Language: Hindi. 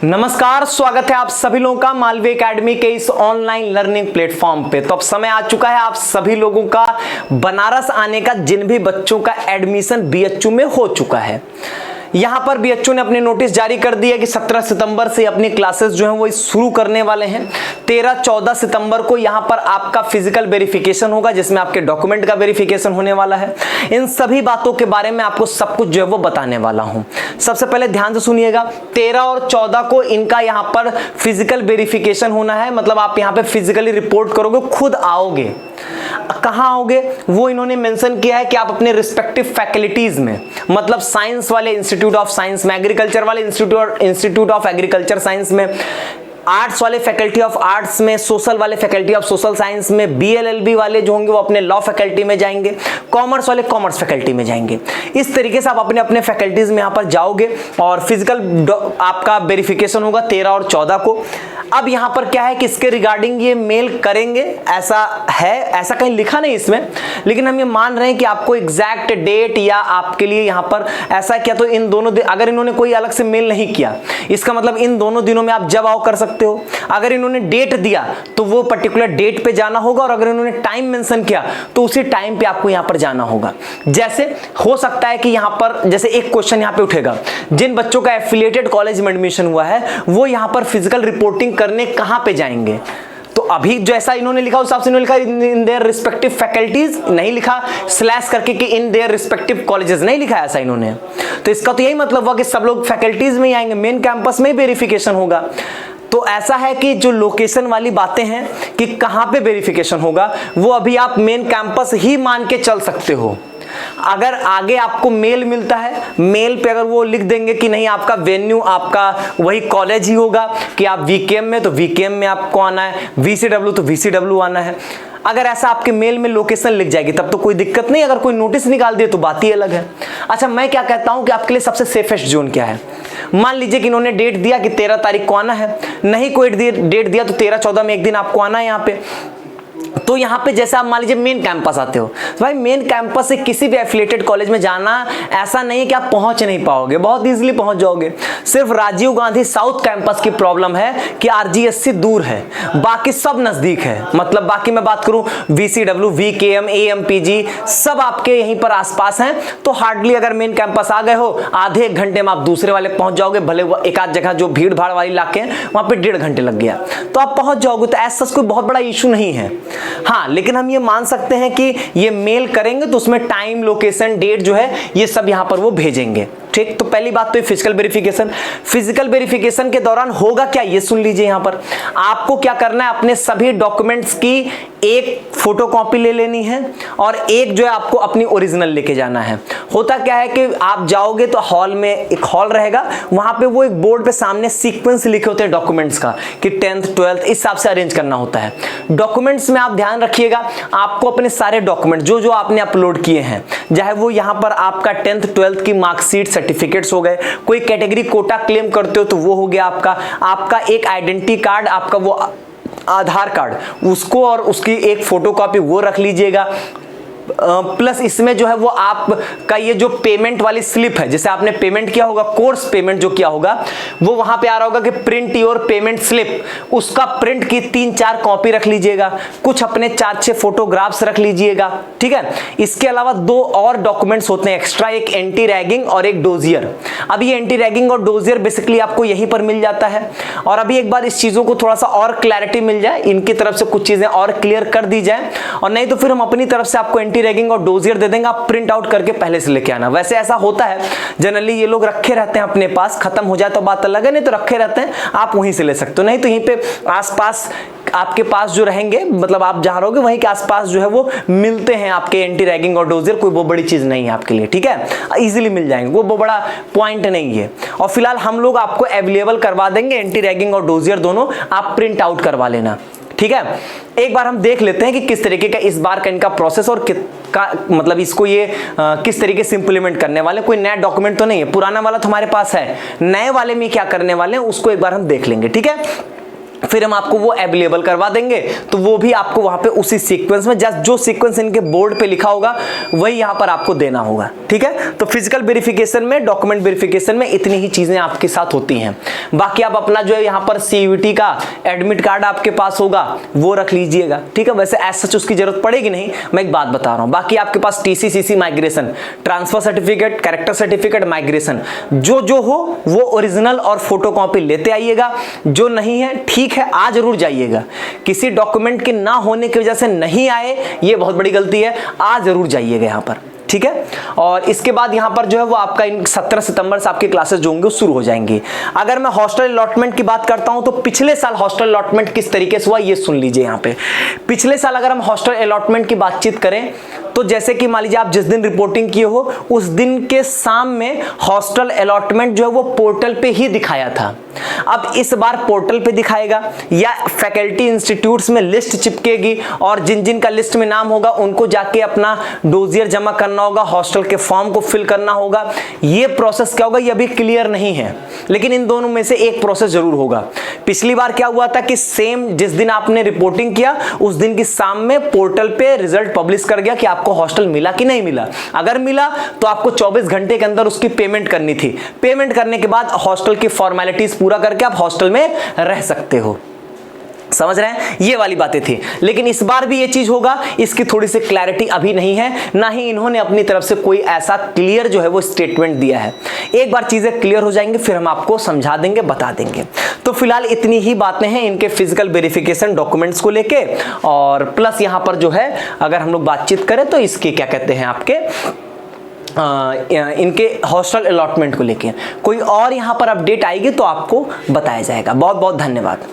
नमस्कार, स्वागत है आप सभी लोगों का मालवी एकेडमी के इस ऑनलाइन लर्निंग प्लेटफॉर्म पे। तो अब समय आ चुका है आप सभी लोगों का बनारस आने का, जिन भी बच्चों का एडमिशन बीएचयू में हो चुका है। यहां पर बीएचयू ने अपने नोटिस जारी कर दिया कि 17 सितंबर से अपनी क्लासेस जो हैं वो शुरू करने वाले हैं। 13-14 सितंबर को यहां पर आपका फिजिकल वेरिफिकेशन होगा, जिसमें आपके डॉक्यूमेंट का वेरिफिकेशन होने वाला है। इन सभी बातों के बारे में आपको सब कुछ जो है वो बताने वाला हूं। सबसे पहले ध्यान से सुनिएगा, 13 और 14 को इनका यहां पर फिजिकल वेरिफिकेशन होना है। मतलब आप यहां पे फिजिकली रिपोर्ट करोगे, खुद आओगे। कहां आओगे वो इन्होंने मेंशन किया है कि आप अपने रिस्पेक्टिव फैकल्टीज में, मतलब साइंस वाले इंस्टीट्यूट ऑफ साइंस में, एग्रीकल्चर वाले इंस्टीट्यूट ऑफ एग्रीकल्चर साइंस में, आर्ट्स वाले फैकल्टी ऑफ आर्ट्स में, सोशल वाले फैकल्टी ऑफ सोशल साइंस में, बीएलएलबी वाले जो होंगे वो अपने लॉ फैकल्टी में जाएंगे, कॉमर्स वाले कॉमर्स फैकल्टी में जाएंगे। इस तरीके से आप अपने अपने फैकल्टीज में यहां पर जाओगे और फिजिकल आपका वेरिफिकेशन होगा 13 और 14 को। अब यहां पर क्या है कि इसके रिगार्डिंग ये मेल करेंगे, ऐसा है, ऐसा कहीं लिखा नहीं इसमें, लेकिन हम ये मान रहे हैं कि आपको एग्जैक्ट डेट या आपके लिए यहां पर ऐसा किया तो इन दोनों अगर इन्होंने कोई अलग से मेल नहीं किया, इसका मतलब इन दोनों दिनों में आप जब आओ कर सकते हो। अगर इन्होंने डेट दिया तो वो पर्टिकुलर डेट पे जाना होगा, और अगर इन्होंने टाइम मेंशन किया तो उसी टाइम पे आपको यहां पर जाना होगा। जैसे हो सकता है कि यहां पर जैसे एक क्वेश्चन यहां पे उठेगा, जिन बच्चों का एफिलिएटेड कॉलेज में एडमिशन हुआ है वो यहां पर फिजिकल रिपोर्टिंग करने कहां पे जाएंगे। तो अभी जैसा इन्होंने लिखा उस हिसाब से इन्होंने लिखा इन देयर रिस्पेक्टिव फैकल्टीज, नहीं लिखा स्लैश करके कि इन देयर रिस्पेक्टिव कॉलेजेस, नहीं लिखा ऐसा इन्होंने। तो इसका तो यही मतलब हुआ कि सब लोग फैकल्टीज में ही आएंगे, मेन कैंपस में ही वेरिफिकेशन होगा। तो ऐसा है कि जो लोकेशन वाली बातें हैं कि कहां पे वेरिफिकेशन होगा, वो अभी आप मेन कैंपस ही मान के चल सकते हो। अगर आगे आपको मेल मिलता है, मेल पे अगर वो लिख देंगे कि नहीं आपका वेन्यू आपका वही कॉलेज ही होगा, कि आप वीकेएम में तो वीकेएम में आपको आना है, वीसीडब्ल्यू तो वीसीडब्ल्यू आना है, अगर ऐसा आपके मेल में लोकेशन लिख जाएगी तब तो कोई दिक्कत नहीं। अगर कोई नोटिस निकाल दिए तो बात ही अलग है। अच्छा, मैं क्या कहता हूं कि आपके लिए सबसे सेफेस्ट जोन क्या है। मान लीजिए कि इन्होंने डेट दिया कि 13 तारीख को आना है, नहीं कोई डेट दिया तो 13-14 में एक दिन आपको आना है यहाँ पे। तो यहाँ पे जैसे आप मान लीजिए मेन कैंपस आते हो, तो भाई मेन कैंपस से किसी भी एफिलिएटेड कॉलेज में जाना ऐसा नहीं है कि आप पहुंच नहीं पाओगे, बहुत इजीली पहुंच जाओगे। सिर्फ राजीव गांधी साउथ कैंपस की प्रॉब्लम है कि आरजीएससी दूर है, बाकी सब नजदीक है। मतलब बाकी मैं बात करूं वीसीडब्ल्यू, वीकेएम, एएमपीजी सब आपके यहीं पर आसपास हैं। तो हार्डली अगर मेन कैंपस आ गए हो, आधे एक घंटे में आप दूसरे वाले पहुंच जाओगे। भले एक आध जगह जो भीड़ भाड़ वाली इलाके हैं वहां पे 1.5 घंटे लग गया तो आप पहुंच जाओगे। तो ऐसा कोई बहुत बड़ा इशू नहीं है। हाँ, लेकिन हम ये मान सकते हैं कि ये मेल करेंगे तो उसमें टाइम, लोकेशन, डेट जो है ये सब यहां पर वो भेजेंगे। ठीक, तो पहली बात तो फिजिकल वेरिफिकेशन। फिजिकल वेरिफिकेशन के दौरान होगा क्या ये सुन लीजिए। यहां पर आपको क्या करना है, अपने सभी डॉक्यूमेंट्स की एक फोटोकॉपी ले लेनी है और एक जो है आपको अपनी ओरिजिनल लेके जाना है। होता क्या है कि आप जाओगे तो हॉल में एक हॉल रहेगा, वहां पे वो एक बोर्ड पे सामने सीक्वेंस लिखे होते हैं डॉक्यूमेंट्स का कि 10th 12th इस हिसाब से अरेंज करना होता है। डॉक्यूमेंट्स में आप ध्यान रखिएगा, आपको अपने सारे डॉक्यूमेंट जो जो आपने अपलोड किए हैं, चाहे वो यहां पर आपका 10th 12th की मार्कशीट, सर्टिफिकेट्स हो गए, कोई कैटेगरी कोटा क्लेम करते हो तो वो हो गया आपका एक आइडेंटिटी कार्ड, आपका वो आधार कार्ड, उसको और उसकी एक फोटोकॉपी वो रख लीजिएगा। प्लस इसमें जो है वो आपका ये जो पेमेंट वाली स्लिप है, जैसे आपने पेमेंट किया होगा, कोर्स पेमेंट जो किया होगा, वो वहां पे आ रहा होगा कि प्रिंट योर पेमेंट स्लिप, उसका प्रिंट की 3-4 कॉपी रख लीजिएगा। कुछ अपने 4-6 फोटोग्राफ्स रख लीजिएगा। ठीक है, इसके अलावा 2 और डॉक्यूमेंट्स होते हैं एक्स्ट्रा, एक एंटी रैगिंग और एक डोजियर। अब ये एंटी रैगिंग और डोजियर बेसिकली आपको यहीं पर मिल जाता है। और अभी एक बार इस चीजों को थोड़ा सा और क्लैरिटी मिल जाए, इनकी तरफ से कुछ चीजें और क्लियर कर दी जाए, और नहीं तो फिर हम अपनी तरफ से आपको एंटी रैगिंग और डोजियर दे देंगे, आप प्रिंट आउट करके पहले से लेके आना। वैसे ऐसा होता है जनरली, ये लोग रखे रहते हैं अपने पास, खत्म हो जाए तो बात अलग है, नहीं तो रखे रहते हैं, आप वहीं से ले सकते हो। नहीं तो यहीं पे आसपास आपके पास जो रहेंगे, मतलब आप जहां रहोगे वहीं के आसपास जो है वो मिलते हैं आपके एंटी रैगिंग और डोजियर। कोई वो बड़ी चीज नहीं है आपके लिए, ठीक है, इजीली मिल जाएंगे, वो बड़ा पॉइंट नहीं है। और फिलहाल हम लोग आपको अवेलेबल करवा देंगे एंटी रैगिंग और डोजियर दोनों, आप प्रिंट आउट करवा लेना। ठीक है, एक बार हम देख लेते हैं कि किस तरीके का इस बार का इनका प्रोसेस और मतलब इसको ये किस तरीके से इंप्लीमेंट करने वाले। कोई नया डॉक्यूमेंट तो नहीं है, पुराना वाला तो हमारे पास है, नए वाले में क्या करने वाले हैं उसको एक बार हम देख लेंगे। ठीक है, फिर हम आपको वो अवेलेबल करवा देंगे, तो वो भी आपको वहां पे उसी सीक्वेंस में, जस्ट जो सीक्वेंस इनके बोर्ड पे लिखा होगा वही यहां पर आपको देना होगा। ठीक है, तो फिजिकल वेरिफिकेशन में, डॉक्यूमेंट वेरिफिकेशन में इतनी ही चीजें आपके साथ होती हैं। बाकी आप अपना जो है यहां पर सीयूईटी का एडमिट कार्ड आपके पास होगा वो रख लीजिएगा। ठीक है, वैसे एज सच उसकी जरूरत पड़ेगी नहीं, मैं एक बात बता रहा हूं। बाकी आपके पास TCCC migration, transfer certificate, character certificate, migration जो हो वो ओरिजिनल और फोटोकॉपी लेते आइएगा। जो नहीं है ठीक है, आ जरूर जाइएगा। किसी डॉक्यूमेंट के ना होने की वजह से नहीं आए, ये बहुत बड़ी गलती है, आ जरूर जाइएगा यहां पर। ठीक है, और इसके बाद यहां पर जो है वो आपका 17 सितंबर से आपकी क्लासेस जो होंगे वो शुरू हो जाएंगी। अगर मैं हॉस्टल अलॉटमेंट की बात करता हूं तो पिछले साल हॉस्टल अलॉटमेंट किस तरीके से हुआ ये सुन लीजिए। यहां पे पिछले साल अगर हम हॉस्टल अलॉटमेंट की बातचीत करें तो जैसे कि मान लीजिए आप जिस दिन रिपोर्टिंग किए हो उस दिन के शाम में हॉस्टल अलॉटमेंट जो है वो पोर्टल पे ही दिखाया था। अब इस बार पोर्टल पे दिखाएगा या फैकल्टी इंस्टीट्यूट्स में लिस्ट चिपकेगी और जिन जिन का लिस्ट में नाम होगा उनको जाके अपना डोजियर जमा करना होगा, हॉस्टल के फॉर्म को फिल करना होगा। ये प्रोसेस क्या होगा ये अभी क्लियर नहीं है, लेकिन इन दोनों में से एक प्रोसेस जरूर होगा। पिछली बार क्या हुआ था कि सेम जिस दिन आपने रिपोर्टिंग किया उस दिन की शाम में पोर्टल पे रिजल्ट पब्लिश कर गया कि आपको हॉस्टल मिला कि नहीं मिला। अगर मिला तो आपको 24 घंटे के अंदर उसकी पेमेंट करनी थी। पेमेंट करने के बाद हॉस्टल की फॉर्मेलिटीज पूरा करके आप हॉस्टल में रह सकते हो। समझ रहे हैं, ये वाली बातें थी। लेकिन इस बार भी ये चीज होगा, इसकी थोड़ी सी क्लैरिटी अभी नहीं है, ना ही इन्होंने अपनी तरफ से कोई ऐसा क्लियर जो है वो स्टेटमेंट दिया है। एक बार चीजें क्लियर हो जाएंगी फिर हम आपको समझा देंगे, बता देंगे। तो फिलहाल इतनी ही बातें हैं इनके फिजिकल वेरिफिकेशन डॉक्यूमेंट्स को लेके, और प्लस यहां पर जो है अगर हम लोग बातचीत करें तो इसके क्या कहते हैं आपके इनके हॉस्टल अलॉटमेंट को लेके कोई और यहां पर अपडेट आएगी तो आपको बताया जाएगा। बहुत बहुत धन्यवाद।